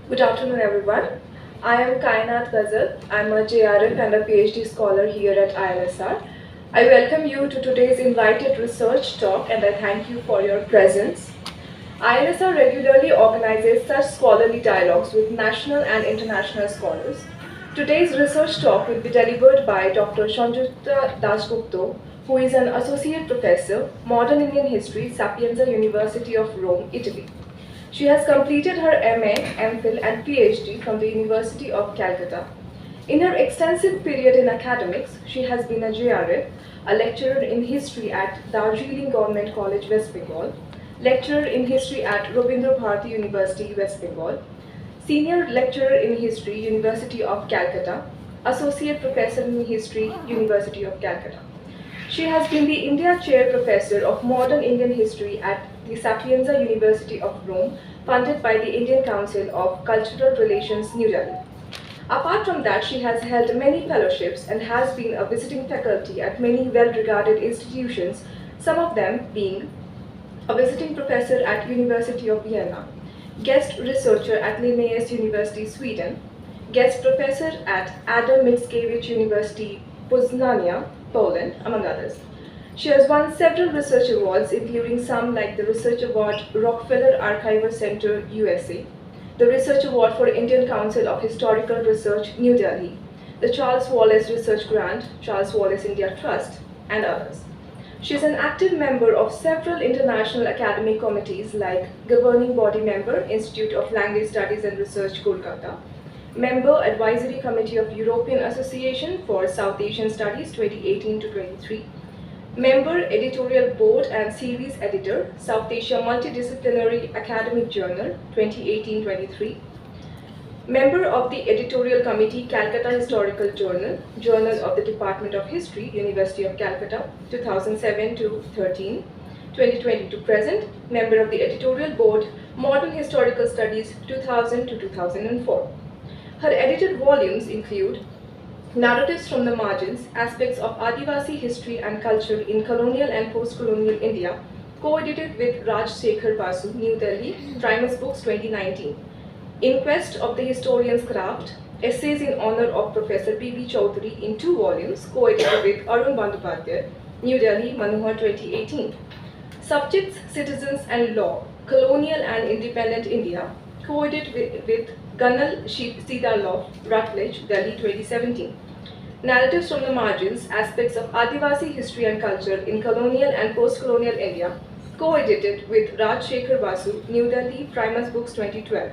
Good afternoon, everyone. I am Kainat Ghazal. I'm a JRF and a PhD scholar here at ILSR. I welcome you to today's invited research talk and I thank you for your presence. ILSR regularly organizes such scholarly dialogues with national and international scholars. Today's research talk will be delivered by Dr. Sanjukta Das Gupta, who is an associate professor, Modern Indian History, Sapienza University of Rome, Italy. She has completed her MA, MPhil and PhD from the University of Calcutta. In her extensive period in academics, she has been a JRF, a lecturer in history at Darjeeling Government College, West Bengal, lecturer in history at Rabindra Bharati University, West Bengal, senior lecturer in history, University of Calcutta, associate professor in history, University of Calcutta. She has been the India Chair Professor of Modern Indian History at the Sapienza University of Rome, funded by the Indian Council of Cultural Relations, New Delhi. Apart from that, she has held many fellowships and has been a visiting faculty at many well-regarded institutions, some of them being a visiting professor at University of Vienna, guest researcher at Linnaeus University, Sweden, guest professor at Adam Mickiewicz University, Poznania, Poland, among others. She has won several research awards, including some like the Research Award Rockefeller Archival Center, USA, the Research Award for Indian Council of Historical Research, New Delhi, the Charles Wallace Research Grant, Charles Wallace India Trust, and others. She is an active member of several international academic committees like Governing Body Member, Institute of Language Studies and Research, Kolkata, Member Advisory Committee of European Association for South Asian Studies 2018 to 23, Member Editorial Board and Series Editor, South Asia Multidisciplinary Academic Journal 2018-23, Member of the Editorial Committee, Calcutta Historical Journal, Journal of the Department of History, University of Calcutta 2007 to 13, 2020 to present, Member of the Editorial Board, Modern Historical Studies 2000 to 2004. Her edited volumes include Narratives from the Margins, Aspects of Adivasi History and Culture in Colonial and Post-Colonial India, co-edited with Raj Shekhar Basu, New Delhi, Primus Books 2019. In Quest of the Historian's Craft, Essays in Honor of Professor P.B. Chaudhary in 2 volumes, co-edited with Arun Bandyopadhyay, New Delhi, Manohar 2018. Subjects, Citizens and Law, Colonial and Independent India, co-edited with Ganal Sidalov, Rutledge, Delhi 2017. Narratives from the Margins, Aspects of Adivasi History and Culture in Colonial and Post-Colonial India, co-edited with Raj Shekhar Basu, New Delhi, Primus Books 2012.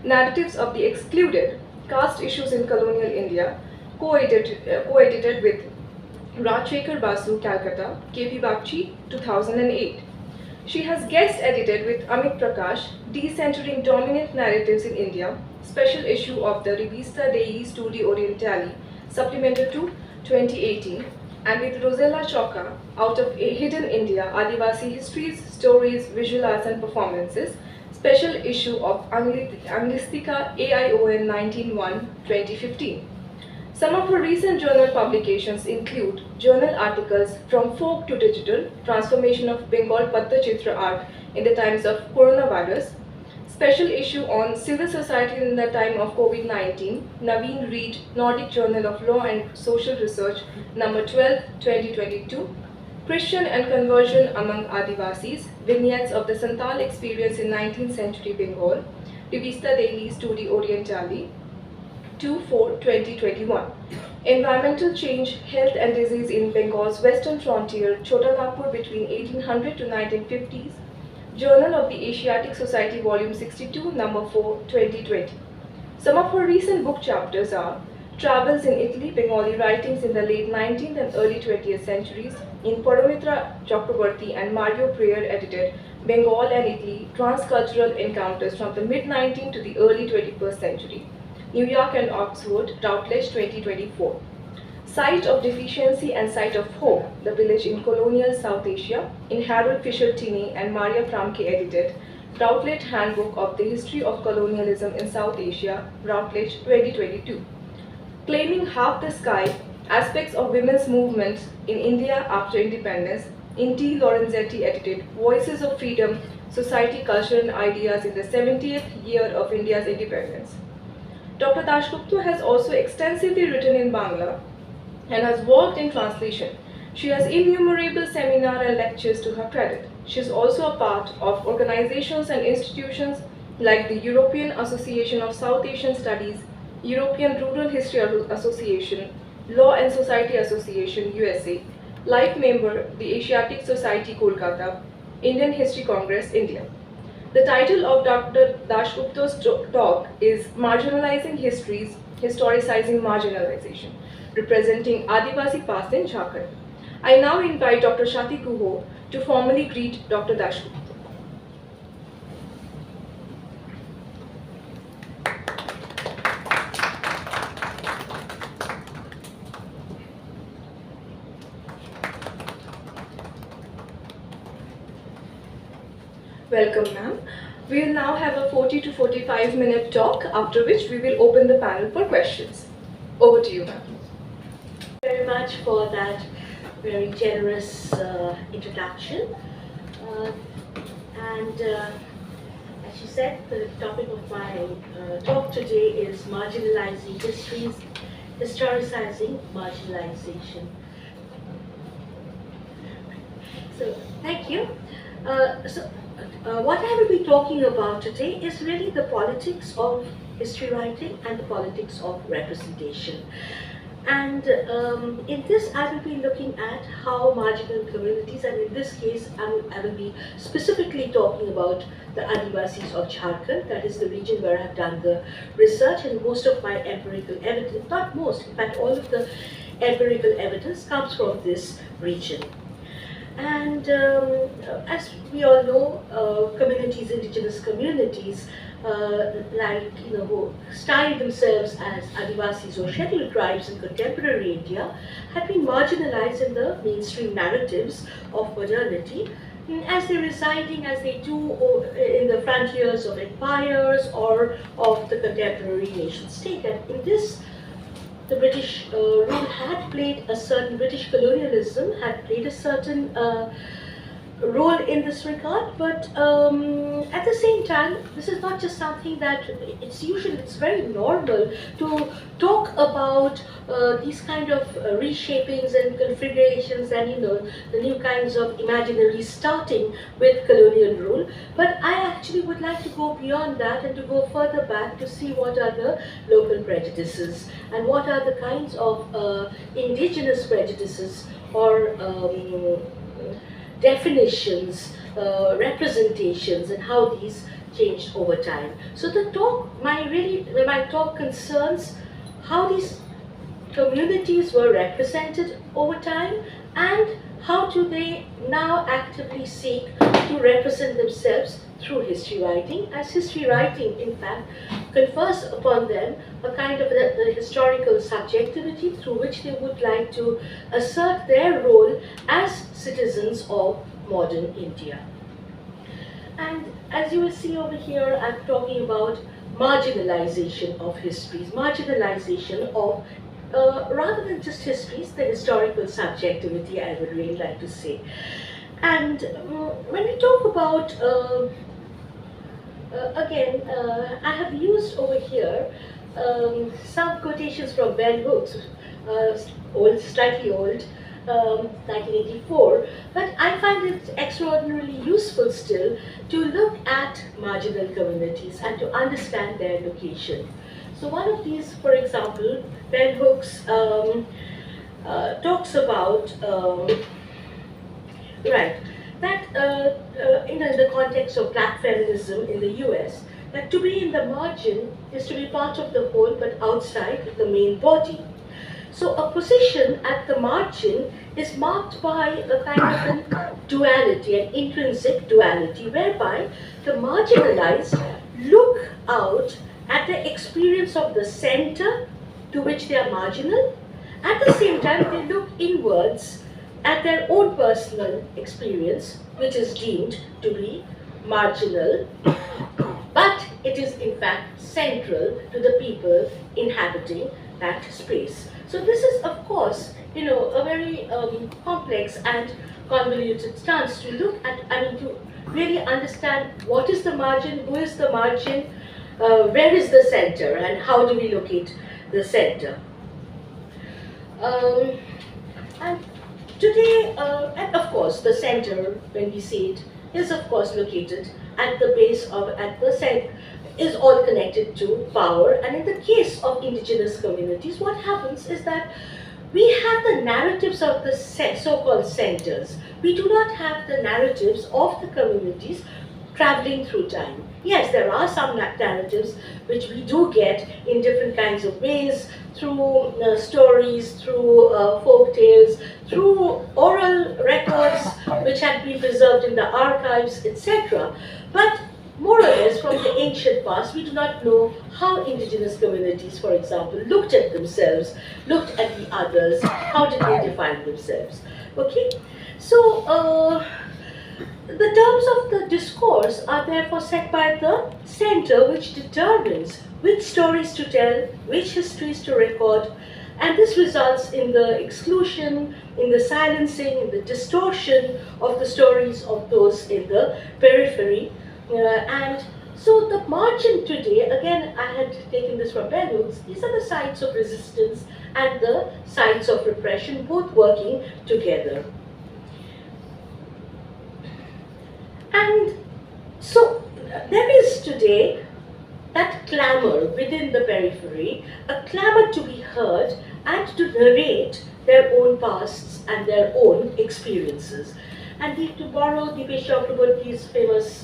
Narratives of the Excluded, Caste Issues in Colonial India, co-edited with Raj Shekhar Basu, Calcutta, K.P. Bagchi, 2008. She has guest edited with Amit Prakash, Decentering Dominant Narratives in India, special issue of the Rivista dei Studi Orientali, supplemented to 2018, and with Rosella Choka, out of Hidden India, Adivasi Histories, Stories, Visual Arts and Performances, special issue of Anglistica AION 19-1, 2015. Some of her recent journal publications include journal articles From Folk to Digital, Transformation of Bengal Pattachitra Art in the Times of Coronavirus, special issue on Civil Society in the Time of COVID-19, Naveen Reid, Nordic Journal of Law and Social Research, number 12, 2022, Christian and Conversion Among Adivasis, Vignettes of the Santal Experience in 19th Century Bengal, Rivista dei Studi Orientali, 2/4/2021. Environmental Change, Health and Disease in Bengal's Western Frontier, Chota Nagpur between 1800 to 1950s, Journal of the Asiatic Society, Volume 62, Number 4, 2020. Some of her recent book chapters are Travels in Italy, Bengali Writings in the Late 19th and Early 20th Centuries, in Paramitra Chakrabarti and Mario Prayer edited Bengal and Italy, Transcultural Encounters from the Mid-19th to the Early 21st Century, New York and Oxford, Routledge 2024. Site of Deficiency and Site of Hope, The Village in Colonial South Asia, in Harold Fisher Tinney and Maria Framke edited, Routledge Handbook of the History of Colonialism in South Asia, Routledge 2022. Claiming Half the Sky, Aspects of Women's Movement in India After Independence, in T. Lorenzetti edited Voices of Freedom, Society, Culture and Ideas in the 70th year of India's independence. Dr. Das Gupta has also extensively written in Bangla and has worked in translation. She has innumerable seminars and lectures to her credit. She is also a part of organizations and institutions like the European Association of South Asian Studies, European Rural History Association, Law and Society Association, USA, life member, the Asiatic Society, Kolkata, Indian History Congress, India. The title of Dr. Das Gupta's talk is Marginalizing Histories, Historicizing Marginalization, representing Adivasi past in Jharkhand. I now invite Dr. Shati Guho to formally greet Dr. Das Gupta. Welcome, ma'am. We will now have a 40 to 45 minute talk, after which we will open the panel for questions. Over to you, ma'am. Thank you very much for that very generous introduction. As you said, the topic of my talk today is Marginalizing Histories, Historicizing Marginalization. So, thank you. What I will be talking about today is really the politics of history writing and the politics of representation. And in this, I will be looking at how marginal communities, and in this case, I will be specifically talking about the Adivasis of Jharkhand, that is the region where I have done the research, and most of my empirical evidence, not most, in fact, all of the empirical evidence comes from this region. And as we all know, communities, indigenous communities, who style themselves as Adivasis or scheduled tribes in contemporary India, have been marginalized in the mainstream narratives of modernity, as they're residing, as they do, in the frontiers of empires or of the contemporary nation state. And in this, the British rule had played a certain, British colonialism had played a certain role in this regard, but at the same time, this is not just something that it's very normal to talk about these kind of reshapings and configurations and the new kinds of imaginaries starting with colonial rule. But I actually would like to go beyond that and to go further back to see what are the local prejudices and what are the kinds of indigenous prejudices or definitions, representations, and how these changed over time. So the talk, my talk concerns how these communities were represented over time and how do they now actively seek to represent themselves through history writing, as history writing, in fact, confers upon them a kind of a historical subjectivity through which they would like to assert their role as citizens of modern India. And as you will see over here, I'm talking about marginalization of histories, marginalization of rather than just histories, the historical subjectivity, I would really like to say. And when we talk about, I have used over here some quotations from bell hooks, slightly old, 1984, but I find it extraordinarily useful still to look at marginal communities and to understand their location. So one of these, for example, bell hooks talks about in the context of black feminism in the US, that to be in the margin is to be part of the whole but outside the main body. So a position at the margin is marked by a kind of a duality, an intrinsic duality, whereby the marginalized look out at the experience of the center to which they are marginal. At the same time, they look inwards at their own personal experience, which is deemed to be marginal, but it is in fact central to the people inhabiting that space. So this is, of course, a very complex and convoluted stance to look at, to really understand what is the margin, who is the margin, where is the center, and how do we locate the center. And today, and of course, the center, when we see it, is of course located at the base of, at the center, is all connected to power. And in the case of indigenous communities, what happens is that we have the narratives of the so-called centers. We do not have the narratives of the communities traveling through time. Yes, there are some narratives which we do get in different kinds of ways, through stories, through folk tales, through oral records which have been preserved in the archives, etc. But more or less from the ancient past, we do not know how indigenous communities, for example, looked at themselves, looked at the others, how did they define themselves. Okay, so the terms of the discourse are therefore set by the center, which determines which stories to tell, which histories to record, and this results in the exclusion, in the silencing, in the distortion of the stories of those in the periphery. And so the margin today, again, I had taken this from Bellwoods, these are the sites of resistance and the sites of repression, both working together. And so there is today that clamor within the periphery, a clamor to be heard and to narrate their own pasts and their own experiences. And to borrow Dipesh Chakraborty's famous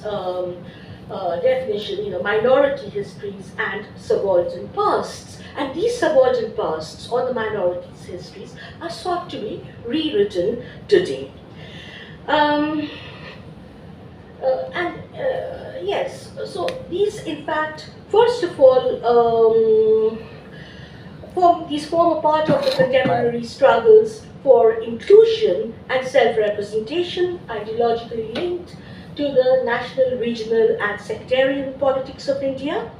definition, minority histories and subaltern pasts. And these subaltern pasts, or the minorities' histories, are sought to be rewritten today. Yes, so these in fact, first of all, form a part of the contemporary struggles for inclusion and self-representation, ideologically linked to the national, regional and sectarian politics of India,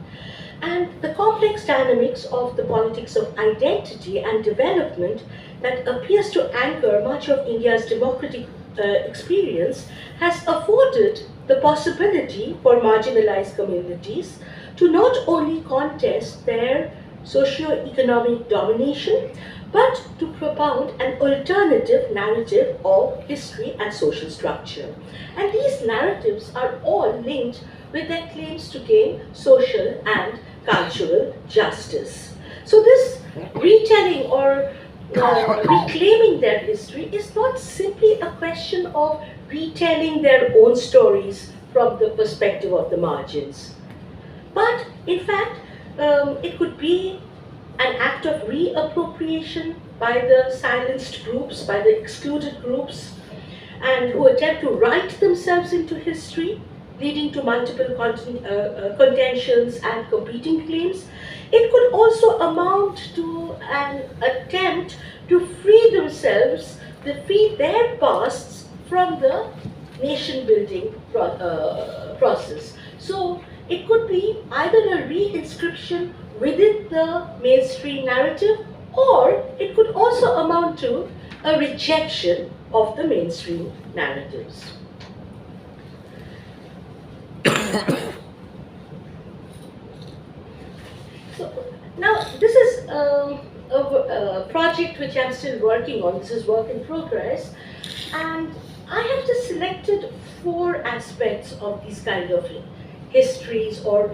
and the complex dynamics of the politics of identity and development that appears to anchor much of India's democratic experience has afforded the possibility for marginalized communities to not only contest their socio-economic domination, but to propound an alternative narrative of history and social structure. And these narratives are all linked with their claims to gain social and cultural justice. So this retelling or reclaiming their history is not simply a question of retelling their own stories from the perspective of the margins, but in fact it could be an act of reappropriation by the silenced groups, by the excluded groups, and who attempt to write themselves into history, leading to multiple contentions and competing claims. It could also amount to an attempt to free themselves, to free their pasts from the nation-building process. So it could be either a reinscription within the mainstream narrative, or it could also amount to a rejection of the mainstream narratives. So now this is a project which I'm still working on. This is work in progress, and I have just selected 4 aspects of these kind of histories or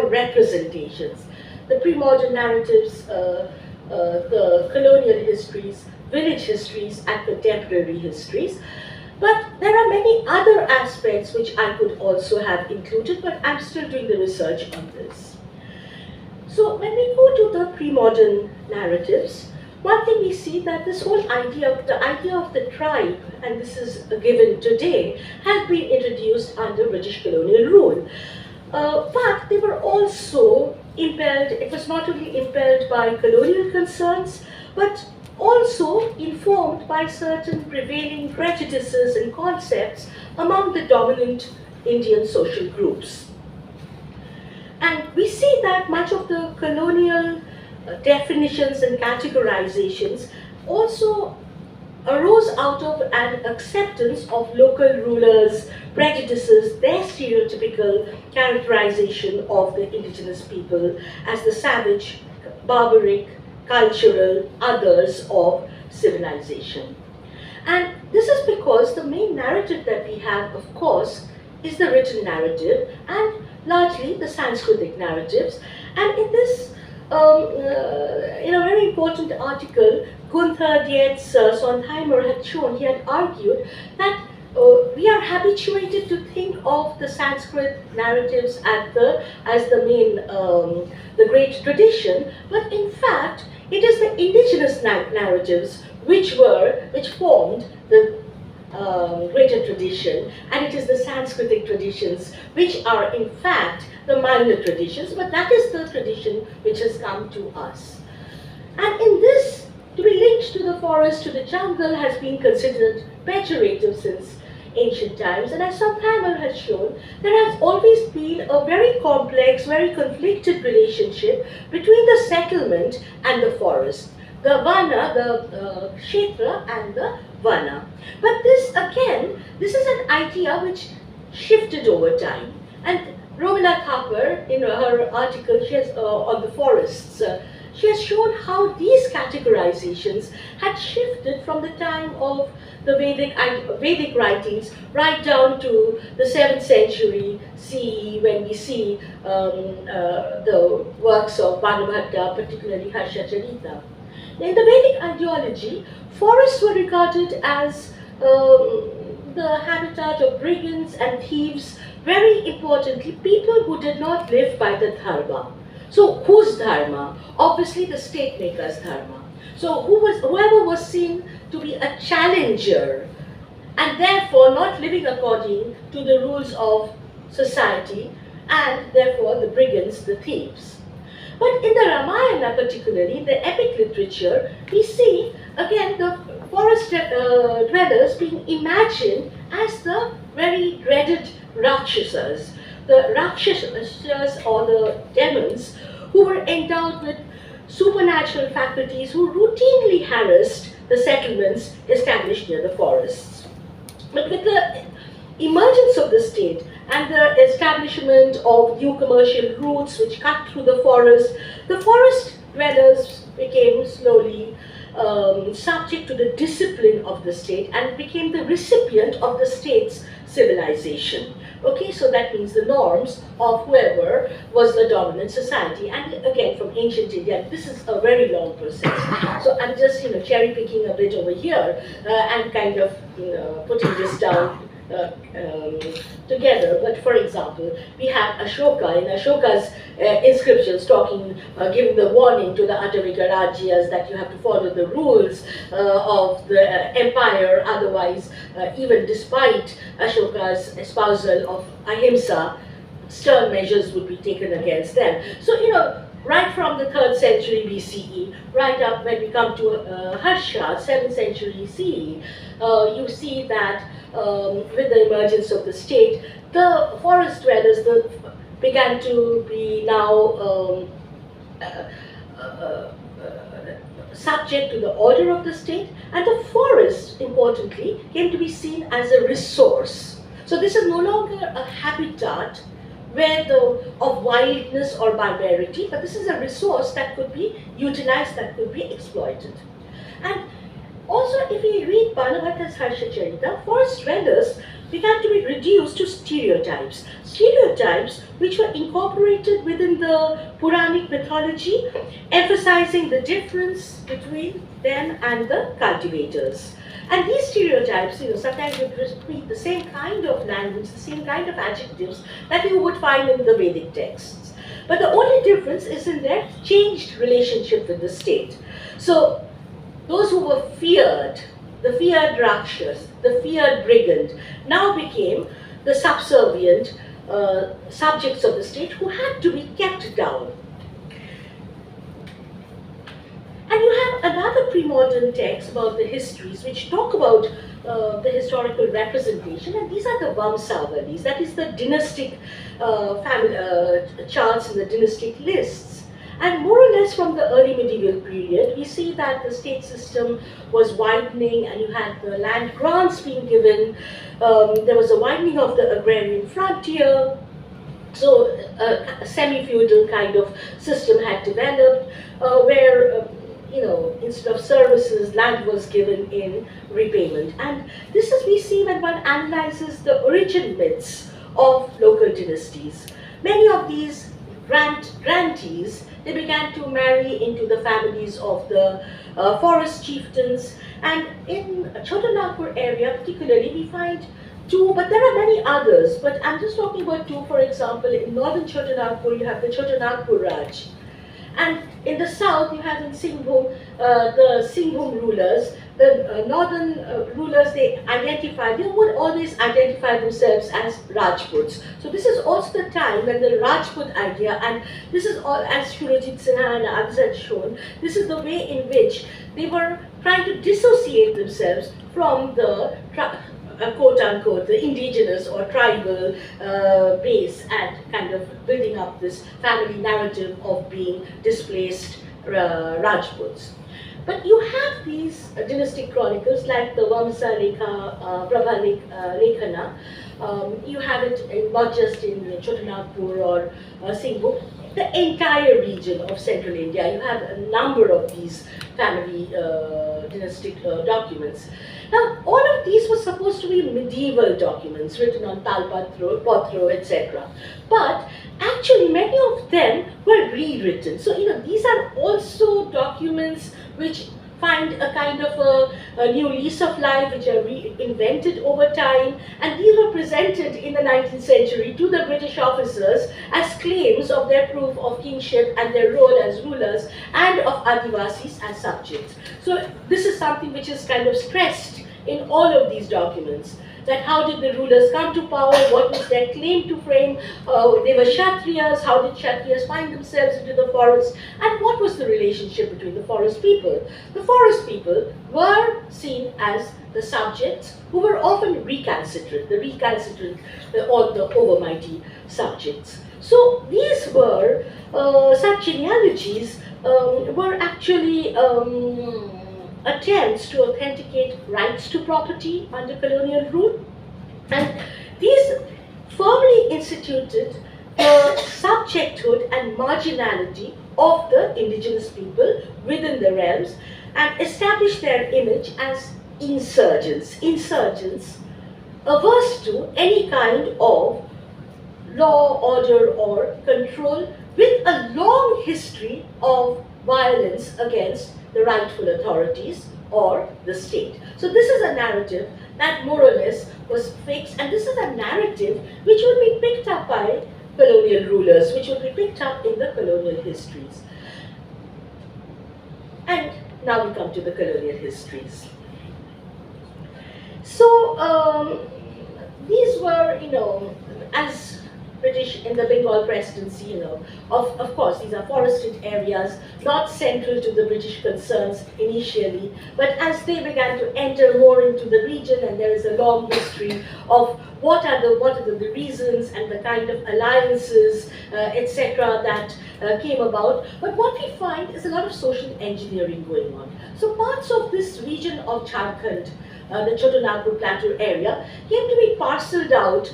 representations: the pre-modern narratives, the colonial histories, village histories, and contemporary histories. But there are many other aspects which I could also have included, but I'm still doing the research on this. So when we go to the pre-modern narratives, one thing we see that this whole idea of the tribe, and this is given today, has been introduced under British colonial rule. But they were also impelled, it was not only impelled by colonial concerns, but also informed by certain prevailing prejudices and concepts among the dominant Indian social groups. And we see that much of the colonial definitions and categorizations also arose out of an acceptance of local rulers' prejudices, their stereotypical characterization of the indigenous people as the savage, barbaric, cultural others of civilization. And this is because the main narrative that we have, of course, is the written narrative and largely the Sanskritic narratives. And in this, in a very important article, Gunther Dietz Sondheimer had shown, he had argued that we are habituated to think of the Sanskrit narratives as the main, the great tradition, but in fact, it is the indigenous narratives which formed the greater tradition, and it is the Sanskritic traditions which are in fact the minor traditions, but that is the tradition which has come to us. And in this, to be linked to the forest, to the jungle, has been considered pejorative since ancient times, and as Sondheimer has shown, there has always been a very complex, very conflicted relationship between the settlement and the forest. The Vana, the Kshetra and the Vana. But this again, this is an idea which shifted over time. And Romila Thapar, in her article she has, on the forests, she has shown how these categorizations had shifted from the time of the Vedic writings right down to the 7th century CE, when we see the works of Banabhatta, particularly Harsha-charita. In the Vedic ideology, forests were regarded as the habitat of brigands and thieves, very importantly, people who did not live by the dharma. So whose dharma? Obviously the state maker's dharma. So whoever was seen to be a challenger and therefore not living according to the rules of society, and therefore the brigands, the thieves. But in the Ramayana particularly, in the epic literature, we see again the forest dwellers being imagined as the very dreaded Rakshasas. The Rakshasas or the demons who were endowed with supernatural faculties, who routinely harassed the settlements established near the forests. But with the emergence of the state and the establishment of new commercial routes which cut through the forest dwellers became slowly subject to the discipline of the state and became the recipient of the state's civilization. Okay, so that means the norms of whoever was the dominant society. And again, from ancient India, this is a very long process. So I'm just, cherry picking a bit over here and kind of putting this down together. But for example, we have Ashoka. In Ashoka's inscriptions giving the warning to the Atavika Rajyas that you have to follow the rules of the empire, otherwise, even despite Ashoka's espousal of ahimsa, stern measures would be taken against them. So, right from the 3rd century BCE, right up when we come to Harsha, 7th century CE, you see that with the emergence of the state, the forest dwellers began to be now subject to the order of the state, and the forest, importantly, came to be seen as a resource. So this is no longer a habitat of wildness or barbarity, but this is a resource that could be utilized, that could be exploited. And also, if we read Banabhatta's Harsha-charita, forest dwellers began to be reduced to stereotypes which were incorporated within the Puranic mythology, emphasizing the difference between them and the cultivators. And these stereotypes, sometimes would repeat the same kind of language, the same kind of adjectives that you would find in the Vedic texts. But the only difference is in their changed relationship with the state. So, those who were feared, the feared Rakshas, the feared brigand, now became the subservient subjects of the state who had to be kept down. And you have another pre-modern text about the histories which talk about the historical representation, and these are the Vamsavalis, that is the dynastic charts and the dynastic lists. And more or less from the early medieval period, we see that the state system was widening and you had the land grants being given. There was a widening of the agrarian frontier. So a semi-feudal kind of system had developed where instead of services, land was given in repayment. And this is we see when one analyzes the origin myths of local dynasties. Many of these grantees, they began to marry into the families of the forest chieftains. And in Chotanagpur area particularly, we find two, but there are many others. But I'm just talking about two. For example, in northern Chotanagpur, you have the Chotanagpur Raj. And in the south, you have in Singhbhum, the Singhbhum rulers. The northern rulers, they would always identify themselves as Rajputs. So this is also the time when the Rajput idea, and this is all, as Shurajit Sinha and others had shown, this is the way in which they were trying to dissociate themselves from the quote unquote, the indigenous or tribal base, and kind of building up this family narrative of being displaced Rajputs. But you have these dynastic chronicles like the Vamsa Rekha, Prabha Rekhana. You have it not just in Chotanagpur or Singhbhum, the entire region of central India. You have a number of these family dynastic documents. Now, all of these were supposed to be medieval documents written on Talpatro, etc. But actually, many of them were rewritten. So, these are also documents which find a kind of a new lease of life, which are reinvented over time. And these were presented in the 19th century to the British officers as claims of their proof of kingship and their role as rulers, and of Adivasis as subjects. So this is something which is kind of stressed in all of these documents. That how did the rulers come to power, what was their claim to fame, they were Kshatriyas, how did Kshatriyas find themselves into the forest, and what was the relationship between the forest people. The forest people were seen as the subjects who were often recalcitrant, or the overmighty subjects. So these were, such genealogies were actually attempts to authenticate rights to property under colonial rule. And these firmly instituted the subjecthood and marginality of the indigenous people within the realms, and established their image as insurgents averse to any kind of law, order, or control, with a long history of violence against the rightful authorities or the state. So this is a narrative that more or less was fixed, and this is a narrative which would be picked up by colonial rulers, which would be picked up in the colonial histories. And now we come to the colonial histories. So these were, as British in the Bengal presidency, of course, these are forested areas, not central to the British concerns initially, but as they began to enter more into the region, and there is a long history of what are the reasons and the kind of alliances, etc., that came about. But what we find is a lot of social engineering going on. So parts of this region of Jharkhand, the Chotanagpur Plateau area, came to be parceled out.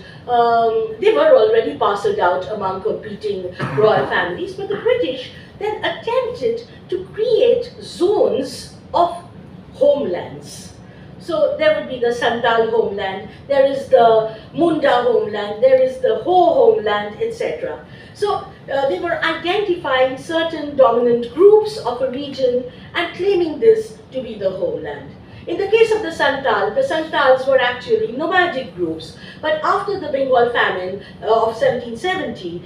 They were already parceled out among competing royal families, but the British then attempted to create zones of homelands. So there would be the Santal homeland, there is the Munda homeland, there is the Ho homeland, etc. So they were identifying certain dominant groups of a region and claiming this to be the homeland. In the case of the Santals were actually nomadic groups. But after the Bengal famine of 1770,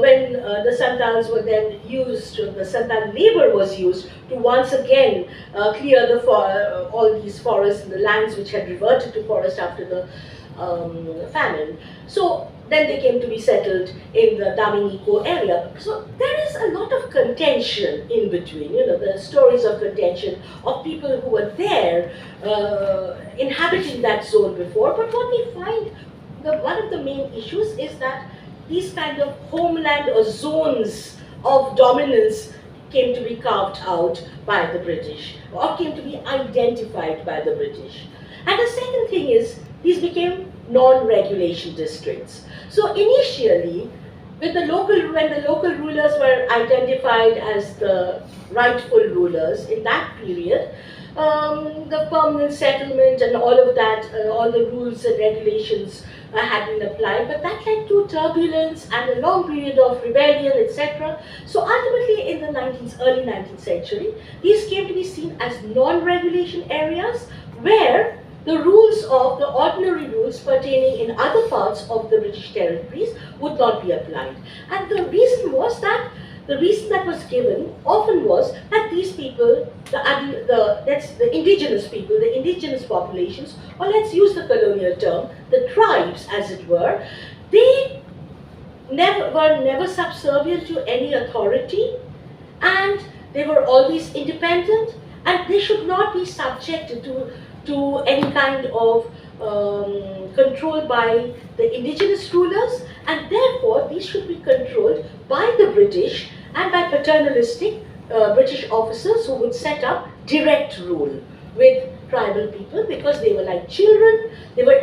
when the Santals were then used, the Santal labor was used to once again clear all these forests and the lands which had reverted to forest after the famine. So then they came to be settled in the Daminiko area. So there is a lot of contention in between, the stories of contention of people who were there inhabiting that zone before. But what we find, one of the main issues is that these kind of homeland or zones of dominance came to be carved out by the British, or came to be identified by the British. And the second thing is, these became non-regulation districts. So initially, when the local rulers were identified as the rightful rulers in that period, the permanent settlement and all of that, all the rules and regulations had been applied, but that led to turbulence and a long period of rebellion, etc. So ultimately, in the early 19th century, these came to be seen as non-regulation areas where the rules of the ordinary rules pertaining in other parts of the British territories would not be applied. And the reason that was given often was that these people, the indigenous people, the indigenous populations, or let's use the colonial term, the tribes as it were, they were never subservient to any authority, and they were always independent, and they should not be subjected to any kind of control by the indigenous rulers, and therefore these should be controlled by the British and by paternalistic British officers who would set up direct rule with tribal people, because they were like children, they were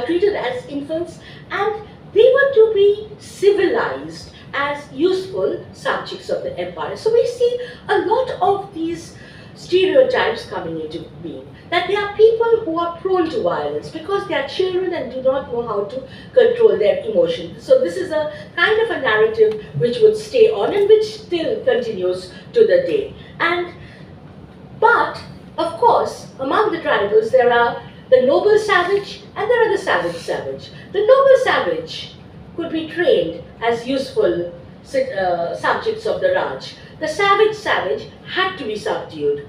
treated as infants, and they were to be civilized as useful subjects of the empire. So we see a lot of these stereotypes coming into being, that there are people who are prone to violence because they are children and do not know how to control their emotions. So this is a kind of a narrative which would stay on and which still continues to the day. But of course, among the tribals there are the noble savage and there are the savage. The noble savage could be trained as useful subjects of the Raj. The savage had to be subdued,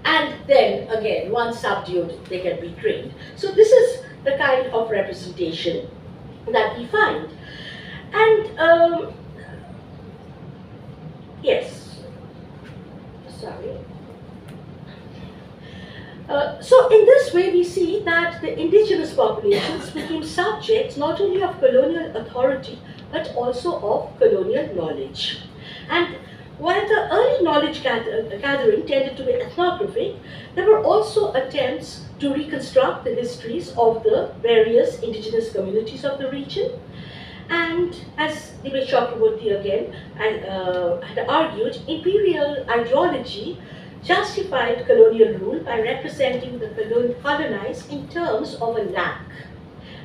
and then again, once subdued, they can be trained. So this is the kind of representation that we find. And yes, sorry. So in this way we see that the indigenous populations became subjects not only of colonial authority but also of colonial knowledge. And while the early knowledge gathering tended to be ethnographic, there were also attempts to reconstruct the histories of the various indigenous communities of the region. And as Divesh Chakraborty again had argued, imperial ideology justified colonial rule by representing the colonized in terms of a lack,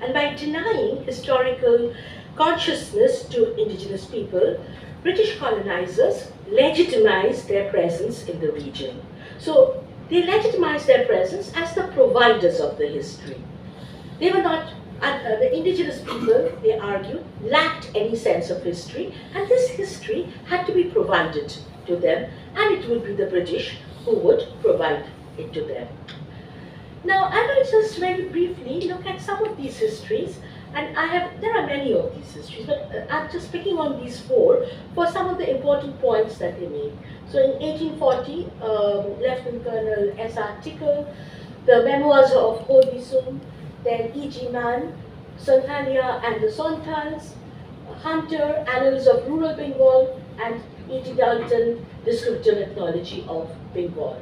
and by denying historical consciousness to indigenous people, British colonizers legitimized their presence in the region. So they legitimized their presence as the providers of the history. They were not, the indigenous people, they argued, lacked any sense of history, and this history had to be provided to them, and it would be the British who would provide it to them. Now, I will just very briefly look at some of these histories, and there are many of these histories, but I'm just picking on these four for some of the important points that they make. So in 1840, Lieutenant Colonel S.R. Tickle, the memoirs of Ho Disum, then E.G. Mann, Sonthalia and the Sonthals, Hunter, Annals of Rural Bengal, and E.T. Dalton, Descriptive Ethnology of Bengal.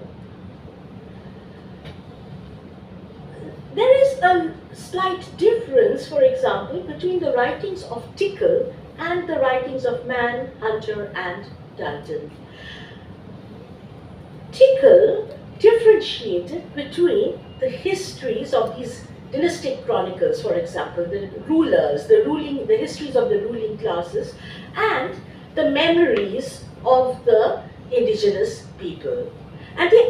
There is a slight difference, for example, between the writings of Tickle and the writings of Mann, Hunter, and Dalton. Tickle differentiated between the histories of these dynastic chronicles, for example, the rulers, the histories of the ruling classes, and the memories of the indigenous people. And he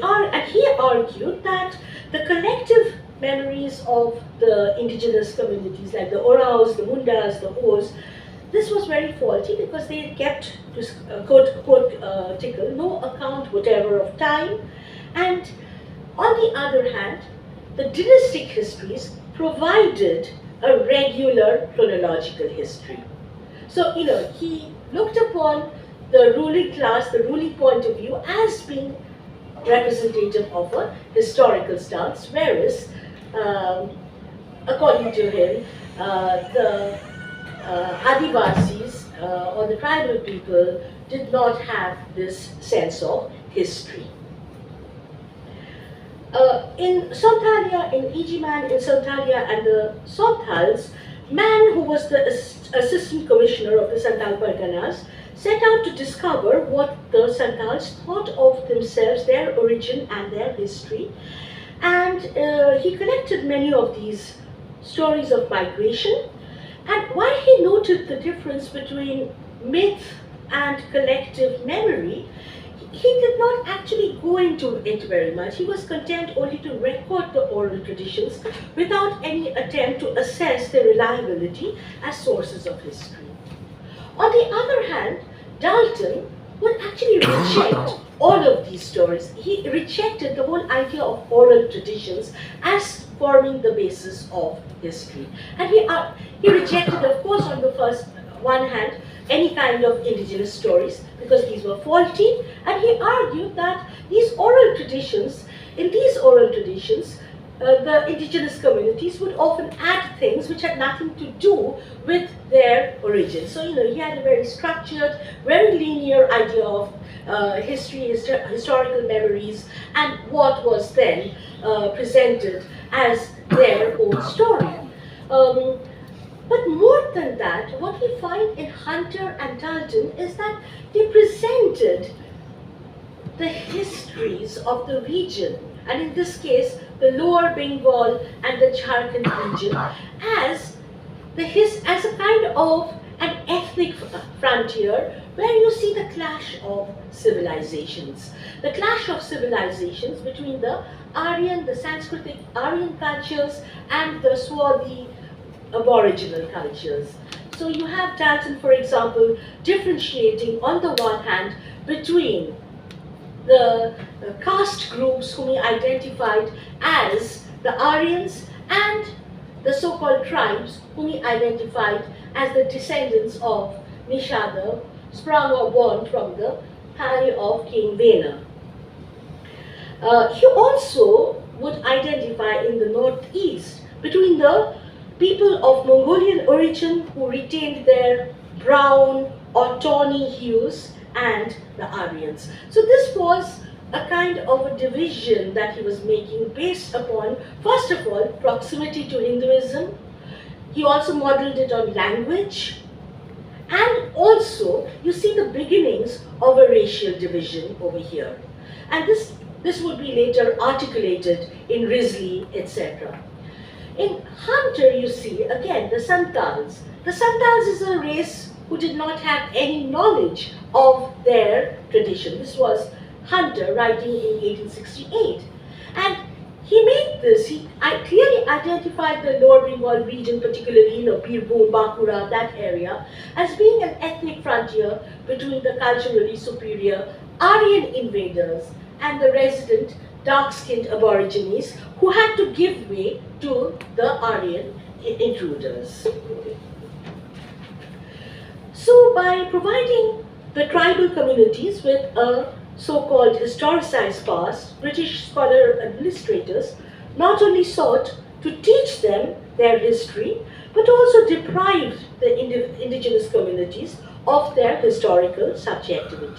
argued that the collective memories of the indigenous communities, like the Oraos, the Mundas, the Hos, this was very faulty because they kept, to quote Tickle, no account whatever of time. And on the other hand, the dynastic histories provided a regular chronological history. So, he looked upon the ruling class, the ruling point of view, as being representative of a historical stance, whereas, according to him, the Adivasis or the tribal people did not have this sense of history. In Santalia, in Ijiman, in Santalia and the Santals, Man, who was the assistant commissioner of the Santal Parganas, set out to discover what the Santals thought of themselves, their origin and their history. And he collected many of these stories of migration. And while he noted the difference between myth and collective memory, he did not actually go into it very much. He was content only to record the oral traditions without any attempt to assess their reliability as sources of history. On the other hand, Dalton would actually reject all of these stories. He rejected the whole idea of oral traditions as forming the basis of history. And he rejected, of course, on the one hand, any kind of indigenous stories because these were faulty, and he argued that these oral traditions, in these oral traditions, the indigenous communities would often add things which had nothing to do with their origin. So, he had a very structured, very linear idea of historical memories, and what was then presented as their own story. But more than that, what we find in Hunter and Dalton is that they presented the histories of the region, and in this case, the lower Bengal and the Jharkhand region, as a kind of an ethnic frontier where you see the clash of civilizations. The clash of civilizations between the Aryan, the Sanskritic Aryan cultures and the Swathi Aboriginal cultures. So you have Dalton, for example, differentiating on the one hand between the caste groups whom he identified as the Aryans and the so-called tribes whom he identified as the descendants of Nishada, sprung or born from the family of King Vena. He also would identify in the northeast between the people of Mongolian origin who retained their brown or tawny hues and the Aryans. So this was a kind of a division that he was making based upon, first of all, proximity to Hinduism. He also modeled it on language, and also you see the beginnings of a racial division over here. And this would be later articulated in Risley, etc. In Hunter, you see, again, the Santals. The Santals is a race who did not have any knowledge of their tradition. This was Hunter writing in 1868. And he made this, he clearly identified the Lower Bengal region, particularly, Birbhum, Bankura, that area, as being an ethnic frontier between the culturally superior Aryan invaders and the resident dark-skinned Aborigines who had to give way to the Aryan intruders. So by providing the tribal communities with a so-called historicized past, British scholar administrators not only sought to teach them their history, but also deprived the indigenous communities of their historical subjectivity.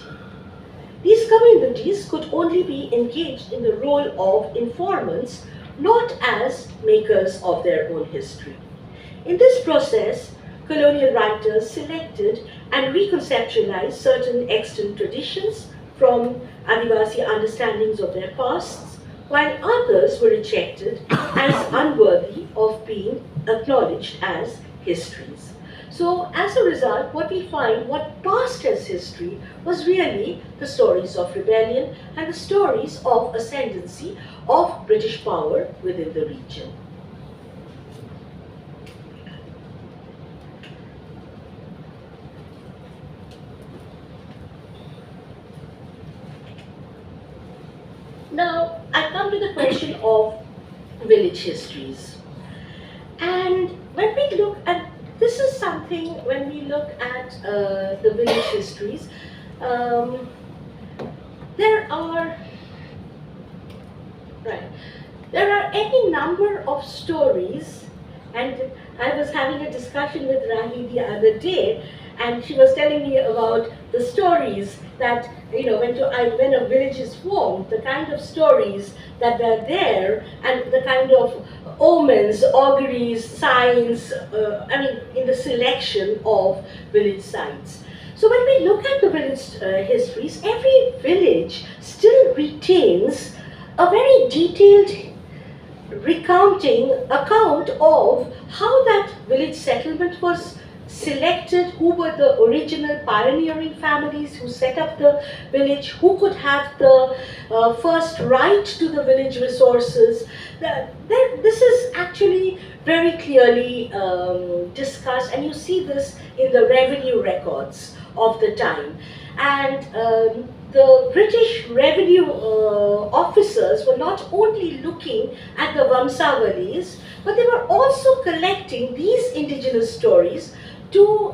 These communities could only be engaged in the role of informants, not as makers of their own history. In this process, colonial writers selected and reconceptualized certain extant traditions from Adivasi understandings of their pasts, while others were rejected as unworthy of being acknowledged as histories. So as a result, what we find, what passed as history was really the stories of rebellion and the stories of ascendancy of British power within the region. Now, I come to the question of village histories. And when we look at, this is something, when we look at the village histories, there are any number of stories, and I was having a discussion with Rahi the other day, and she was telling me about the stories that, when a village is formed, the kind of stories that are there, and the kind of omens, auguries, signs, in the selection of village sites. So when we look at the village histories, every village still retains a very detailed recounting account of how that village settlement was selected, who were the original pioneering families who set up the village, who could have the first right to the village resources. This is actually very clearly discussed, and you see this in the revenue records of the time. And the British revenue officers were not only looking at the Vamsavalis, but they were also collecting these indigenous stories to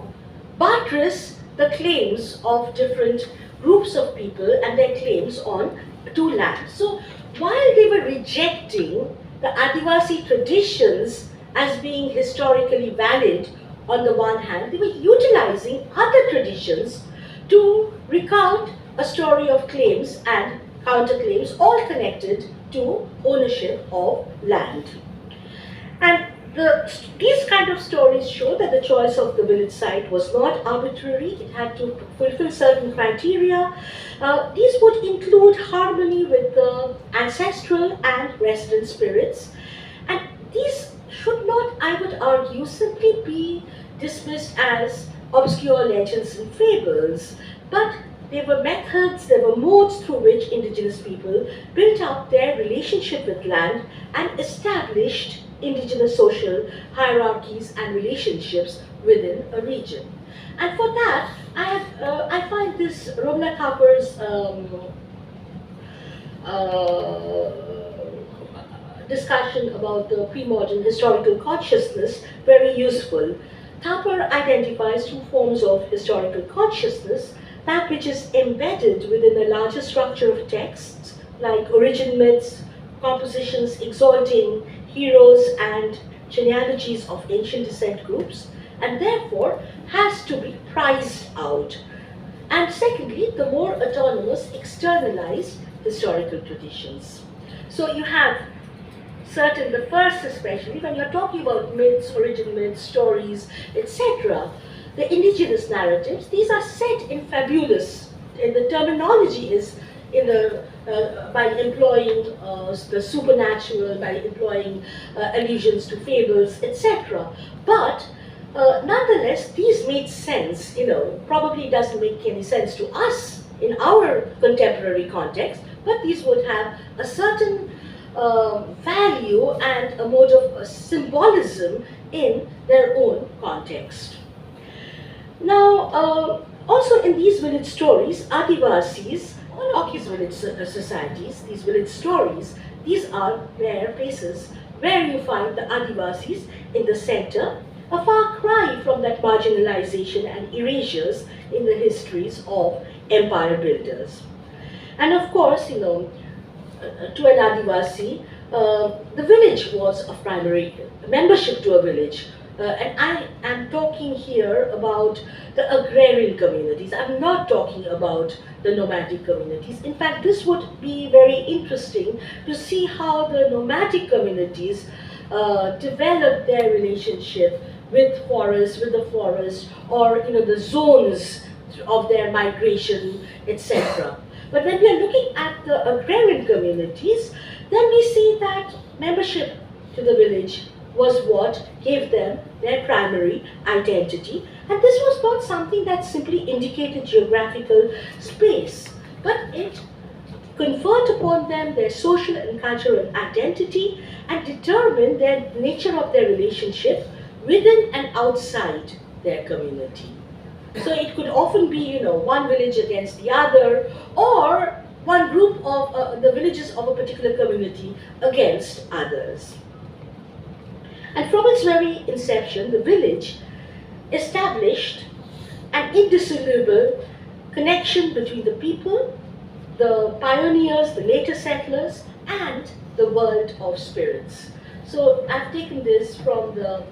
buttress the claims of different groups of people and their claims on to land. So while they were rejecting the Adivasi traditions as being historically valid on the one hand, they were utilizing other traditions to recount a story of claims and counterclaims, all connected to ownership of land. And these kind of stories show that the choice of the village site was not arbitrary. It had to fulfill certain criteria. These would include harmony with the ancestral and resident spirits. And these should not, I would argue, simply be dismissed as obscure legends and fables, but they were methods, they were modes through which indigenous people built up their relationship with land and established indigenous social hierarchies and relationships within a region. And for that, I find this Romla Thappar's discussion about the pre-modern historical consciousness very useful. Thapar identifies two forms of historical consciousness: that which is embedded within a larger structure of texts, like origin myths, compositions exalting heroes and genealogies of ancient descent groups, and therefore has to be prized out. And secondly, the more autonomous, externalized historical traditions. So you have certain, the first especially, when you're talking about myths, origin myths, stories, etc., the indigenous narratives, these are set in fabulous, and the terminology is in the by employing the supernatural, by employing allusions to fables, etc. But nonetheless, these made sense. Probably doesn't make any sense to us in our contemporary context, but these would have a certain value and a mode of symbolism in their own context. Now, also in these village stories, Adivasis, all of these village societies, these village stories, these are rare places where you find the Adivasis in the center, a far cry from that marginalization and erasures in the histories of empire builders. And of course, to an Adivasi, the village was of primary membership to a village. And I am talking here about the agrarian communities. I'm not talking about the nomadic communities. In fact, this would be very interesting to see how the nomadic communities develop their relationship with forests, with the forest, or the zones of their migration, etc. But when we are looking at the agrarian communities, then we see that membership to the village was what gave them their primary identity. And this was not something that simply indicated geographical space, but it conferred upon them their social and cultural identity and determined the nature of their relationship within and outside their community. So it could often be, one village against the other, or one group of the villages of a particular community against others. And from its very inception, the village established an indissoluble connection between the people, the pioneers, the later settlers, and the world of spirits. So I've taken this from the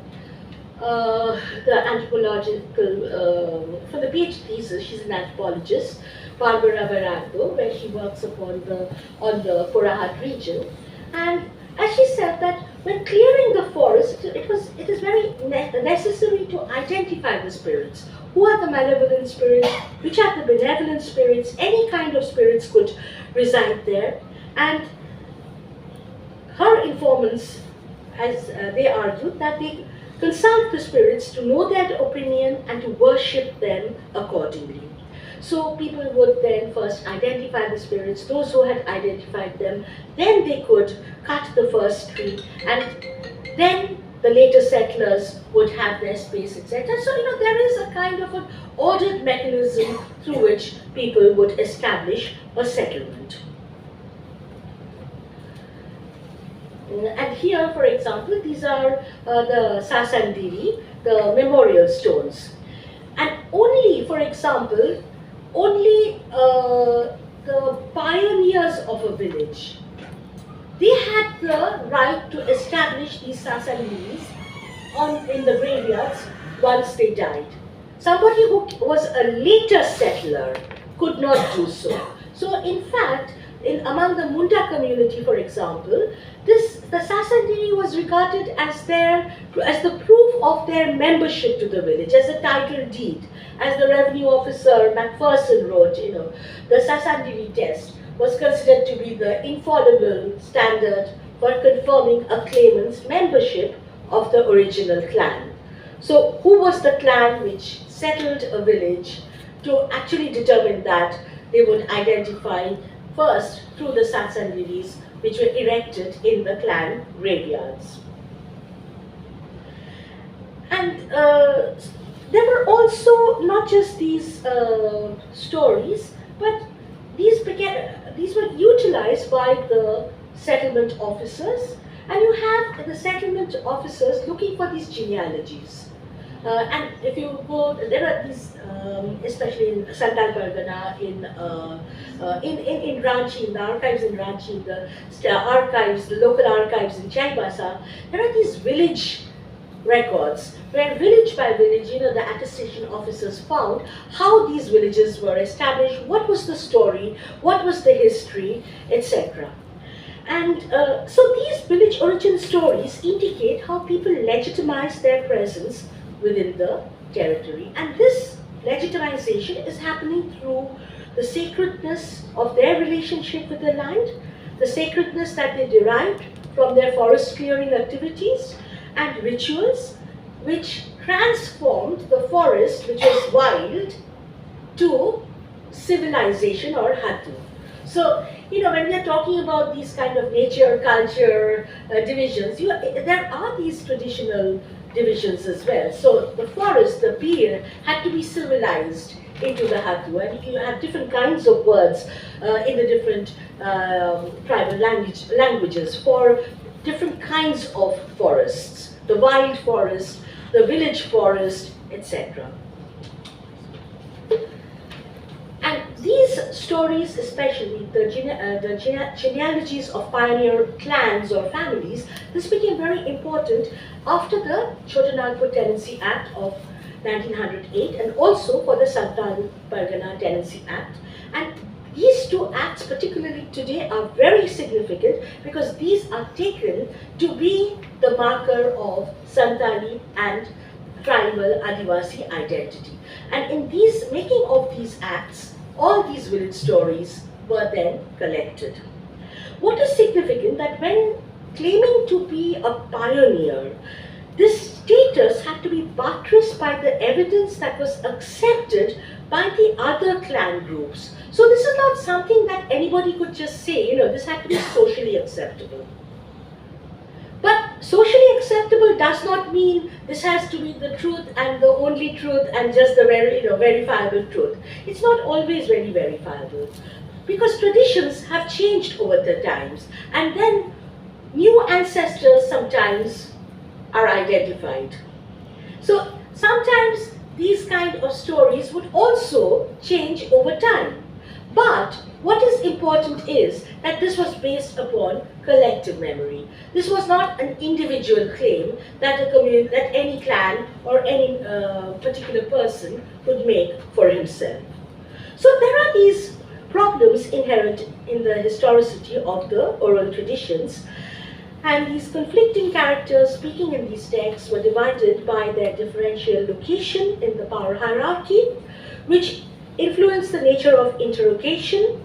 the anthropological, for the PhD thesis, she's an anthropologist, Barbara Barranco, where she works on the Purahat region. And as she said that when clearing the forest, it is very necessary to identify the spirits. Who are the malevolent spirits? Which are the benevolent spirits? Any kind of spirits could reside there. And her informants, as they argued, that they consult the spirits to know their opinion and to worship them accordingly. So people would then first identify the spirits, those who had identified them, then they could cut the first tree, and then the later settlers would have their space, etc. So, there is a kind of an ordered mechanism through which people would establish a settlement. And here, for example, these are the Sasandiri, the memorial stones. And only, for example, only the pioneers of a village, they had the right to establish these Sasandiris in the graveyards once they died. Somebody who was a later settler could not do so. So in fact, among the Munda community, for example, the Sasandiri was regarded as the proof of their membership to the village, as a title deed. As the revenue officer Macpherson wrote, the Sasandiri test was considered to be the infallible standard for confirming a claimant's membership of the original clan. So who was the clan which settled a village? To actually determine that, they would identify first through the Sasandiris which were erected in the clan graveyards. And there were also not just these stories, but these were utilized by the settlement officers, and you have the settlement officers looking for these genealogies. And if you go, there are these, especially in Santal Pargana, in Ranchi, in the archives in Ranchi, the local archives in Chaibasa, there are these village records where village by village, the attestation officers found how these villages were established, what was the story, what was the history, etc. And so these village origin stories indicate how people legitimize their presence within the territory. And this legitimization is happening through the sacredness of their relationship with the land, the sacredness that they derived from their forest clearing activities and rituals, which transformed the forest, which was wild, to civilization or hatu. So, when we are talking about these kind of nature, culture divisions, there are these traditional divisions as well. So the forest, the beer, had to be civilized into the hatu, and you have different kinds of words in the different tribal languages for different kinds of forests, the wild forest, the village forest, etc. And these stories, especially the genealogies of pioneer clans or families, this became very important after the Chotanagpur Tenancy Act of 1908 and also for the Santal Pargana Tenancy Act. And these two acts, particularly today, are very significant because these are taken to be the marker of Santali and tribal Adivasi identity. And in these making of these acts, all these village stories were then collected. What is significant that when claiming to be a pioneer, this status had to be buttressed by the evidence that was accepted by the other clan groups. So this is not something that anybody could just say, this had to be socially acceptable. But socially acceptable does not mean this has to be the truth and the only truth and just the verifiable truth. It's not always very verifiable because traditions have changed over the times, and then new ancestors sometimes are identified. So sometimes these kind of stories would also change over time. But what is important is that this was based upon collective memory. This was not an individual claim that that any clan or any particular person could make for himself. So there are these problems inherent in the historicity of the oral traditions, and these conflicting characters speaking in these texts were divided by their differential location in the power hierarchy, which influenced the nature of interrogation.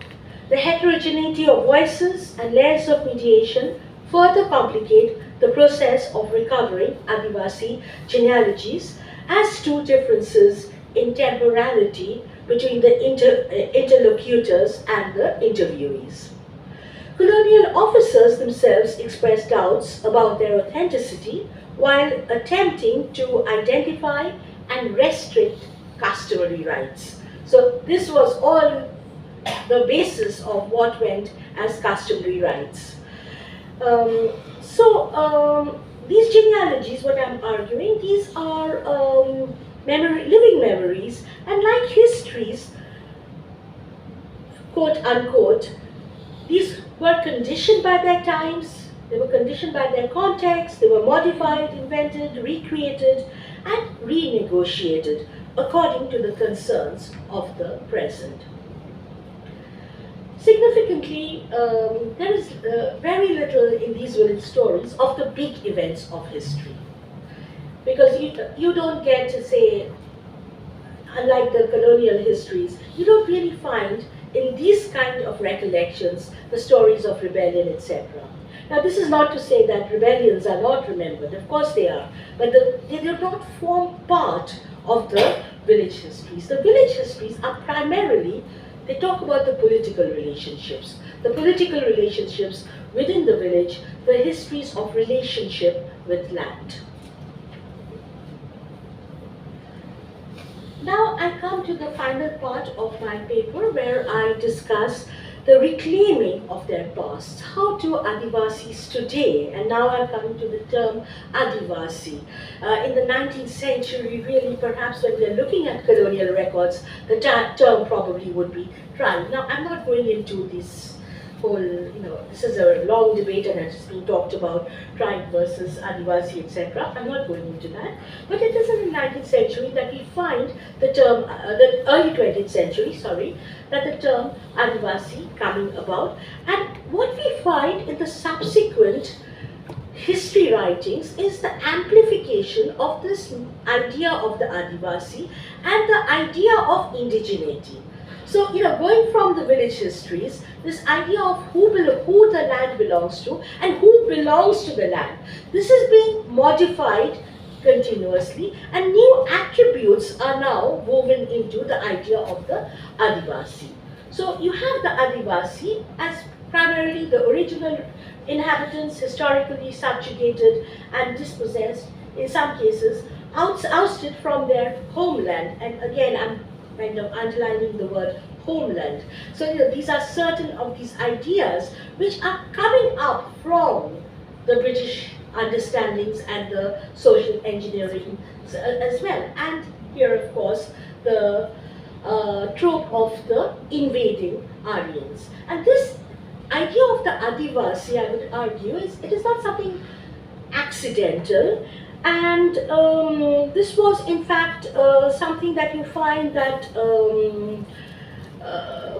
The heterogeneity of voices and layers of mediation further complicate the process of recovering Adivasi genealogies as to differences in temporality between the interlocutors and the interviewees. Colonial officers themselves expressed doubts about their authenticity while attempting to identify and restrict customary rights. So this was all the basis of what went as customary rights. These genealogies, what I'm arguing, these are living memories, and like histories, quote unquote, these were conditioned by their times, they were conditioned by their context, they were modified, invented, recreated, and renegotiated according to the concerns of the present. Significantly, there is very little in these village stories of the big events of history. Because you don't get to say, unlike the colonial histories, you don't really find in these kind of recollections the stories of rebellion, etc. Now, this is not to say that rebellions are not remembered, of course they are, but they do not form part of the village histories. The village histories are primarily, they talk about the political relationships within the village, the histories of relationship with land. Now I come to the final part of my paper where I discuss the reclaiming of their past. How do Adivasis today, and now I'm coming to the term Adivasi. In the 19th century, really perhaps when we're looking at colonial records, the term probably would be tribe. Now I'm not going into this whole, this is a long debate and it's been talked about, tribe versus Adivasi, etc. I'm not going into that. But it is in the 19th century that we find the term, the early 20th century, sorry, that the term Adivasi coming about. And what we find in the subsequent history writings is the amplification of this idea of the Adivasi and the idea of indigeneity. So, going from the village histories, this idea of who the land belongs to and who belongs to the land, this is being modified continuously, and new attributes are now woven into the idea of the Adivasi. So, you have the Adivasi as primarily the original inhabitants, historically subjugated and dispossessed, in some cases ousted from their homeland. And again, I'm kind of underlining the word homeland. So these are certain of these ideas which are coming up from the British understandings and the social engineering as well. And here, of course, the trope of the invading Aryans. And this idea of the Adivasi, I would argue, it is not something accidental. And this was in fact something that you find that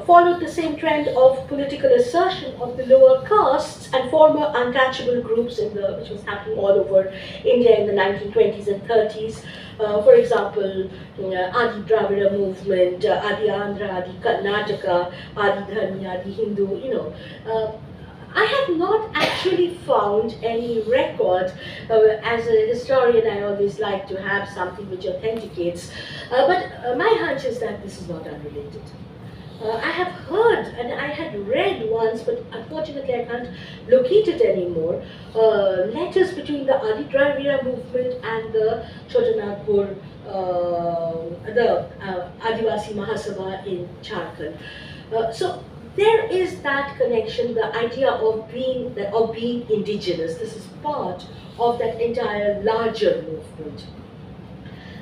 followed the same trend of political assertion of the lower castes and former untouchable groups which was happening all over India in the 1920s and 30s. For example, Adi Dravida movement, Adi Andhra, Adi Karnataka, Adi Dharmi, Adi Hindu, I have not actually found any record. As a historian, I always like to have something which authenticates. But my hunch is that this is not unrelated. I have heard and I had read once, but unfortunately I can't locate it anymore, letters between the Adi Dravida movement and the Chotanagpur, the Adivasi Mahasabha in Jharkhand. So there is that connection, the idea of being indigenous. This is part of that entire larger movement.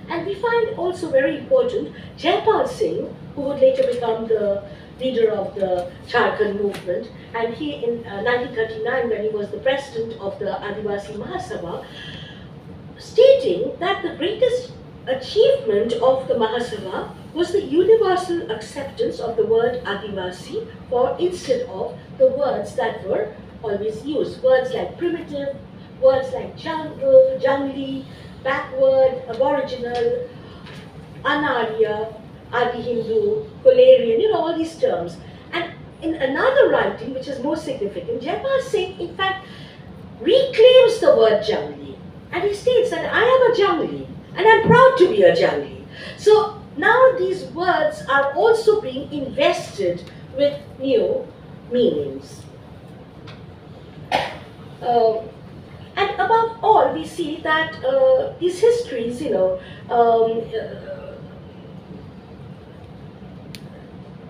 And we find also very important Jaipal Singh, who would later become the leader of the Jharkhand movement, and he in 1939, when he was the president of the Adivasi Mahasabha, stating that the greatest achievement of the Mahasabha was the universal acceptance of the word Adivasi instead of the words that were always used. Words like primitive, words like jungle, jungly, backward, aboriginal, Anarya, Adi-Hindu, Kolarian, all these terms. And in another writing, which is more significant, Jaipal Singh, in fact, reclaims the word jungli. And he states that I am a jungli, and I'm proud to be a jungli. So now these words are also being invested with new meanings. And above all, we see that these histories,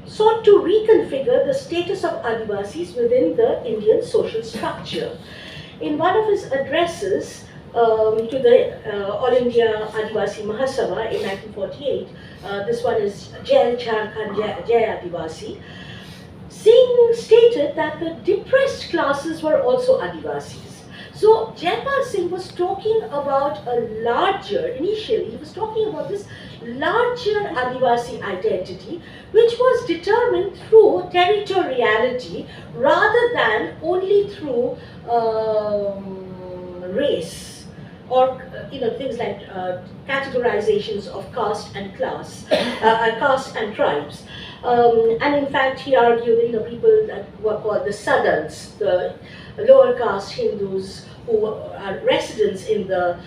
sought to reconfigure the status of Adivasis within the Indian social structure. In one of his addresses to the All India Adivasi Mahasabha in 1948, this one is Jai Jharkhand Jai Adivasi, Singh stated that the depressed classes were also Adivasis. So Jaipal Singh was talking about initially he was talking about this larger Adivasi identity, which was determined through territoriality rather than only through race, or things like categorizations of caste and class, caste and tribes. And in fact, he argued, people that were called the Sadans, the lower caste Hindus who are residents in the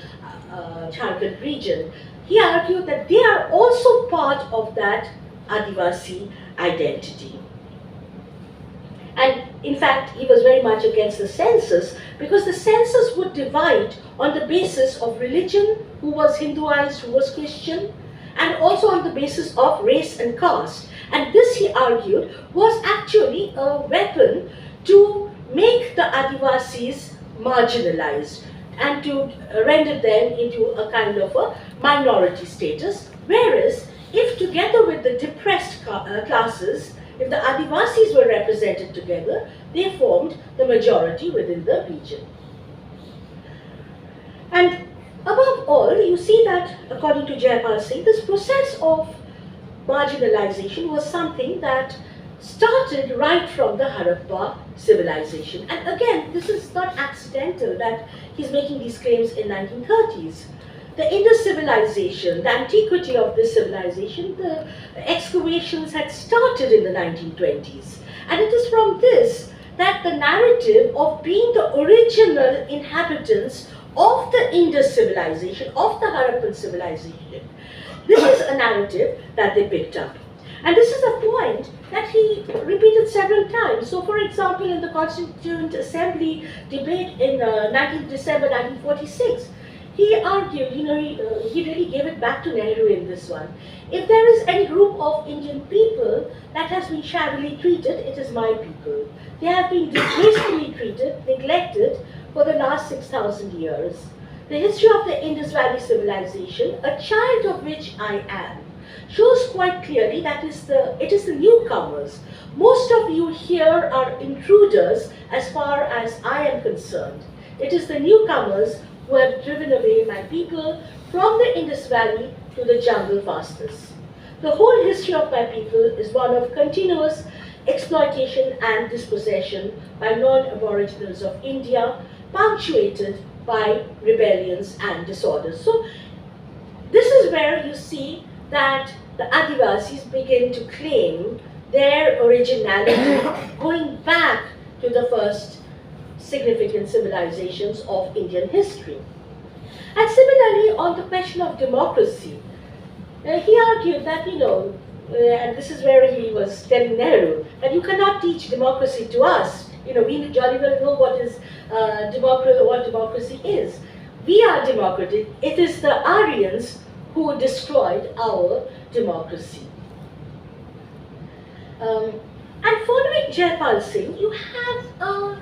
Jharkhand region, he argued that they are also part of that Adivasi identity. And in fact, he was very much against the census, because the census would divide on the basis of religion, who was Hinduized, who was Christian, and also on the basis of race and caste. And this, he argued, was actually a weapon to make the Adivasis marginalized and to render them into a kind of a minority status. Whereas, if together with the depressed classes, if the Adivasis were represented together, they formed the majority within the region. And above all, you see that, according to Jaipal Singh, this process of marginalization was something that started right from the Harappa civilization. And again, this is not accidental that he's making these claims in 1930s. The Indus civilization, the antiquity of this civilization, the excavations had started in the 1920s. And it is from this that the narrative of being the original inhabitants of the Indus civilization, of the Harappan civilization, this is a narrative that they picked up. And this is a point that he repeated several times. So, for example, in the Constituent Assembly debate in December 1946, he argued, he really gave it back to Nehru in this one. If there is any group of Indian people that has been shabbily treated, it is my people. They have been disgracefully treated, neglected for the last 6,000 years. The history of the Indus Valley civilization, a child of which I am, shows quite clearly that it is the newcomers. Most of you here are intruders as far as I am concerned. It is the newcomers who have driven away my people from the Indus Valley to the jungle fastness. The whole history of my people is one of continuous exploitation and dispossession by non-aboriginals of India, punctuated by rebellions and disorders. So this is where you see that the Adivasis begin to claim their originality, going back to the first significant civilizations of Indian history. And similarly, on the question of democracy, he argued that, and this is where he was telling Nehru, that you cannot teach democracy to us. We jolly well know what democracy is. We are democratic. It is the Aryans who destroyed our democracy. And following Jaipal Singh, you have a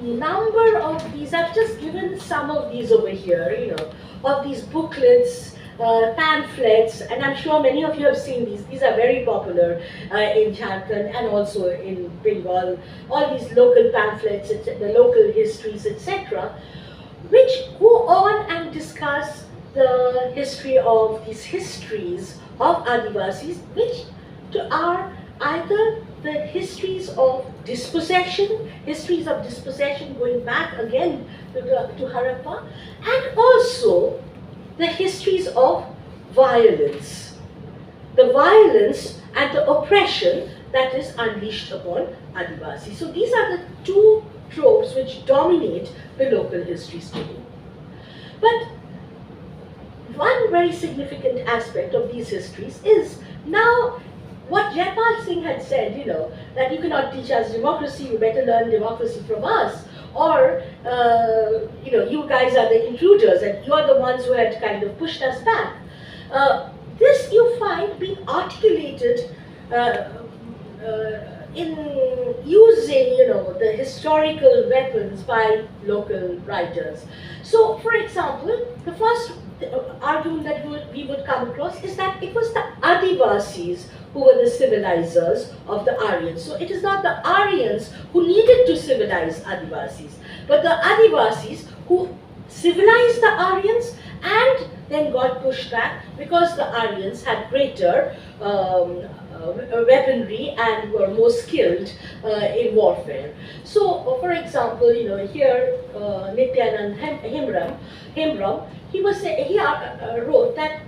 number of these. I've just given some of these over here, of these booklets pamphlets, and I'm sure many of you have seen these. These are very popular in Jharkhand and also in Bengal. All these local pamphlets, the local histories, etc., which go on and discuss the history of these histories of Adivasis, which are either the histories of dispossession, going back again to Harappa, and also the histories of violence. The violence and the oppression that is unleashed upon Adivasi. So these are the two tropes which dominate the local histories today. But one very significant aspect of these histories is now what Jaipal Singh had said, that you cannot teach us democracy, you better learn democracy from us, or, you guys are the intruders and you're the ones who had kind of pushed us back. This you find being articulated in using, the historical weapons by local writers. So, for example, the first argument that we would come across is that it was the Adivasis who were the civilizers of the Aryans. So it is not the Aryans who needed to civilize Adivasis, but the Adivasis who civilized the Aryans and then got pushed back because the Aryans had greater weaponry and were more skilled in warfare. So, for example, here Nityanand Hemram, he wrote that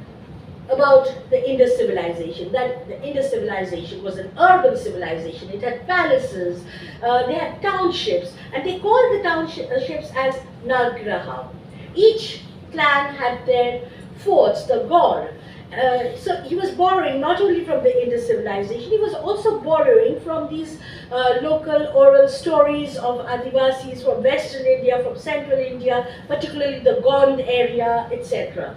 about the Indus civilization, that the Indus civilization was an urban civilization. It had palaces, they had townships, and they called the townships as Nagraha. Each clan had their forts, the Gaur. So he was borrowing not only from the Indus civilization, he was also borrowing from these local oral stories of Adivasis from Western India, from Central India, particularly the Gond area, etc.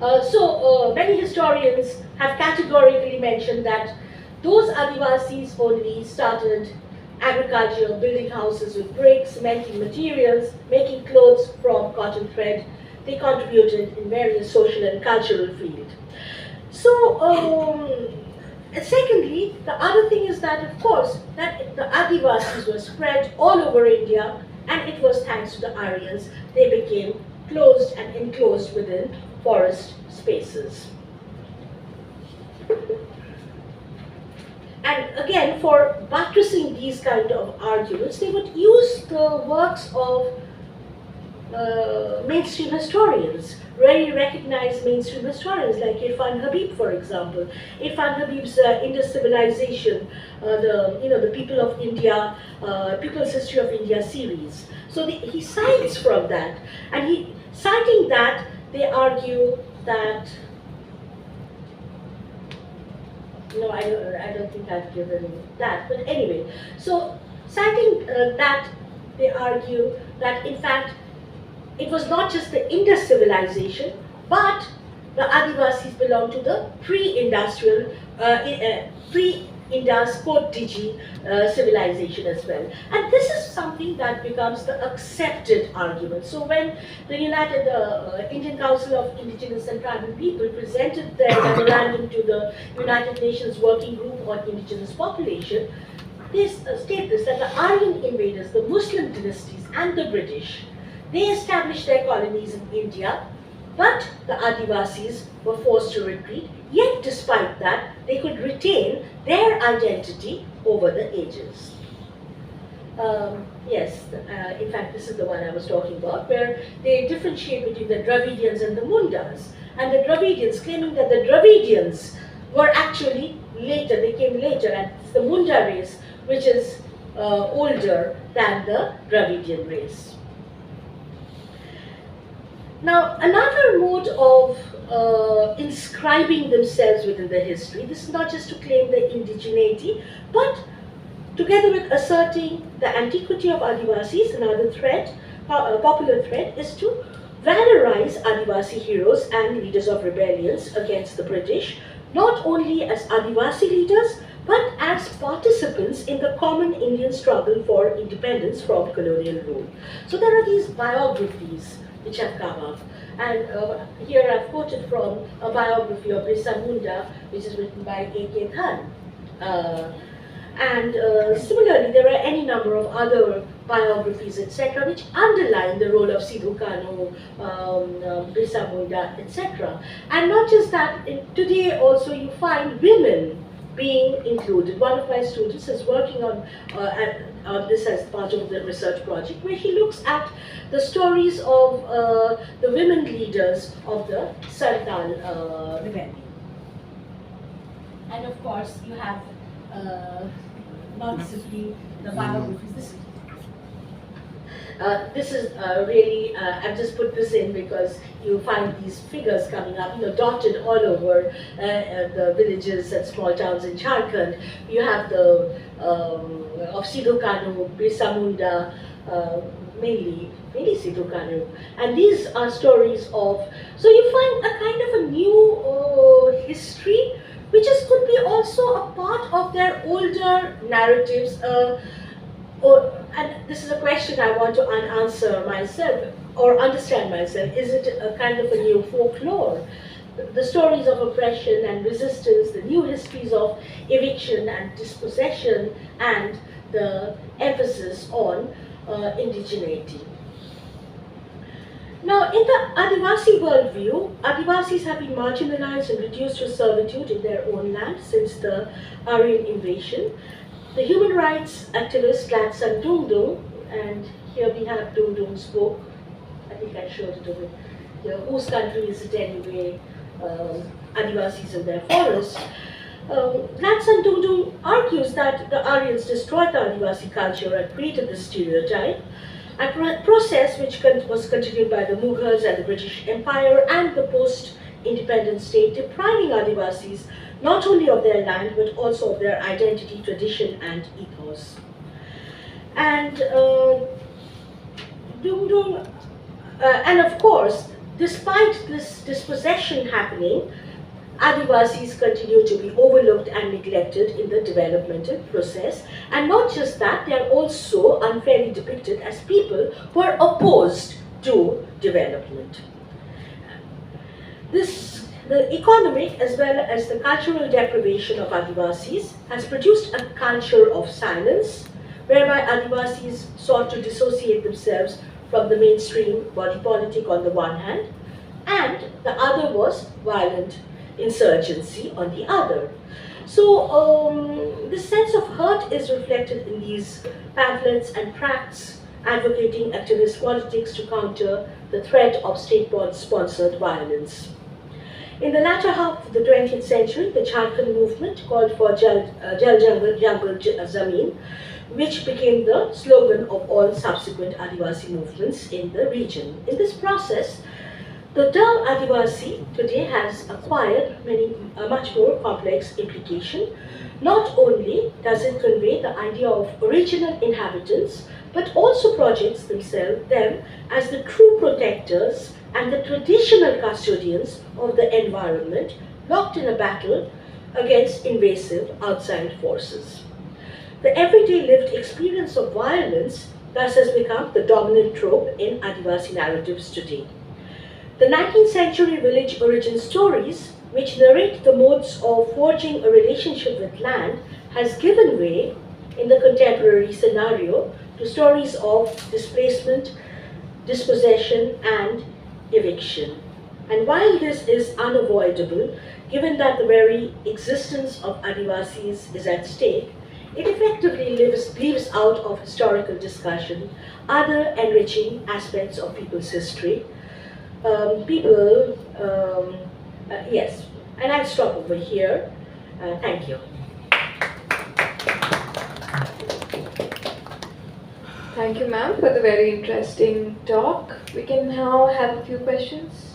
So many historians have categorically mentioned that those Adivasis only started agriculture, building houses with bricks, melting materials, making clothes from cotton thread. They contributed in various social and cultural fields. So, secondly, the other thing is that, of course, that the Adivasis were spread all over India, and it was thanks to the Aryans they became closed and enclosed within forest spaces. And again, for buttressing these kind of arguments, they would use the works of mainstream historians, very recognized mainstream historians like Irfan Habib, for example. Irfan Habib's Indus Civilization, the People of India, People's History of India series. So he cites from that, and citing that, they argue that, no, I don't think I've given that, but anyway, so citing that, they argue that in fact it was not just the Indus civilization, but the Adivasis belong to the pre-industrial, pre-Indus Kot-Diji civilization as well. And this is something that becomes the accepted argument. So when the Indian Council of Indigenous and Tribal People presented their memorandum to the United Nations Working Group on Indigenous Population, they state this, that the Aryan invaders, the Muslim dynasties and the British, they established their colonies in India, but the Adivasis were forced to retreat, yet despite that, they could retain their identity over the ages. In fact, this is the one I was talking about, where they differentiate between the Dravidians and the Mundas. And the Dravidians, claiming that the Dravidians were actually later, they came later, and it's the Munda race, which is older than the Dravidian race. Now, another mode of inscribing themselves within the history, this is not just to claim their indigeneity, but together with asserting the antiquity of Adivasis, another thread, popular thread, is to valorize Adivasi heroes and leaders of rebellions against the British, not only as Adivasi leaders, but as participants in the common Indian struggle for independence from colonial rule. So there are these biographies which have come up, And here I've quoted from a biography of Birsa Munda, which is written by A.K. Khan. And similarly, there are any number of other biographies, etc., which underline the role of Sidhu Kanu, Birsa Munda, etc. And not just that, today also you find women being included. One of my students is working on this as part of the research project, where he looks at the stories of the women leaders of the Santal rebellion. And of course, you have not simply the biographies. This is really, I've just put this in because you find these figures coming up, dotted all over the villages and small towns in Jharkhand. You have the of Sidhu Kanu, Birsa Munda, mainly Sidhu Kanu. And these are stories of, so you find a kind of a new history, which could be also a part of their older narratives. And this is a question I want to unanswer myself, or understand myself. Is it a kind of a new folklore? The stories of oppression and resistance, the new histories of eviction and dispossession, and the emphasis on indigeneity. Now, in the Adivasi worldview, Adivasis have been marginalized and reduced to servitude in their own land since the Aryan invasion. The human rights activist Gladson Dungdung, and here we have Dungdung's book, I think I showed it over here, Whose Country Is It Anyway? Adivasis in Their Forests. Gladson Dungdung argues that the Aryans destroyed the Adivasi culture and created the stereotype, a process which was continued by the Mughals and the British Empire and the post-independent state, depriving Adivasis not only of their land but also of their identity, tradition and ethos. And and of course, despite this dispossession happening, Adivasis continue to be overlooked and neglected in the developmental process. And not just that, they are also unfairly depicted as people who are opposed to development. The economic as well as the cultural deprivation of Adivasis has produced a culture of silence, whereby Adivasis sought to dissociate themselves from the mainstream body politic on the one hand, and the other was violent insurgency on the other. So this sense of hurt is reflected in these pamphlets and tracts advocating activist politics to counter the threat of state-sponsored violence. In the latter half of the 20th century, the Jharkhand movement called for Jal Jungle Zameen, which became the slogan of all subsequent Adivasi movements in the region. In this process, the term Adivasi today has acquired a much more complex implication. Not only does it convey the idea of original inhabitants, but also projects them as the true protectors and the traditional custodians of the environment, locked in a battle against invasive outside forces. The everyday lived experience of violence thus has become the dominant trope in Adivasi narratives today. The 19th century village origin stories, which narrate the modes of forging a relationship with land, has given way in the contemporary scenario to stories of displacement, dispossession, and eviction. And while this is unavoidable, given that the very existence of Adivasis is at stake, it effectively leaves out of historical discussion other enriching aspects of people's history. Yes, and I'll stop over here. Thank you. Thank you, ma'am, for the very interesting talk. We can now have a few questions.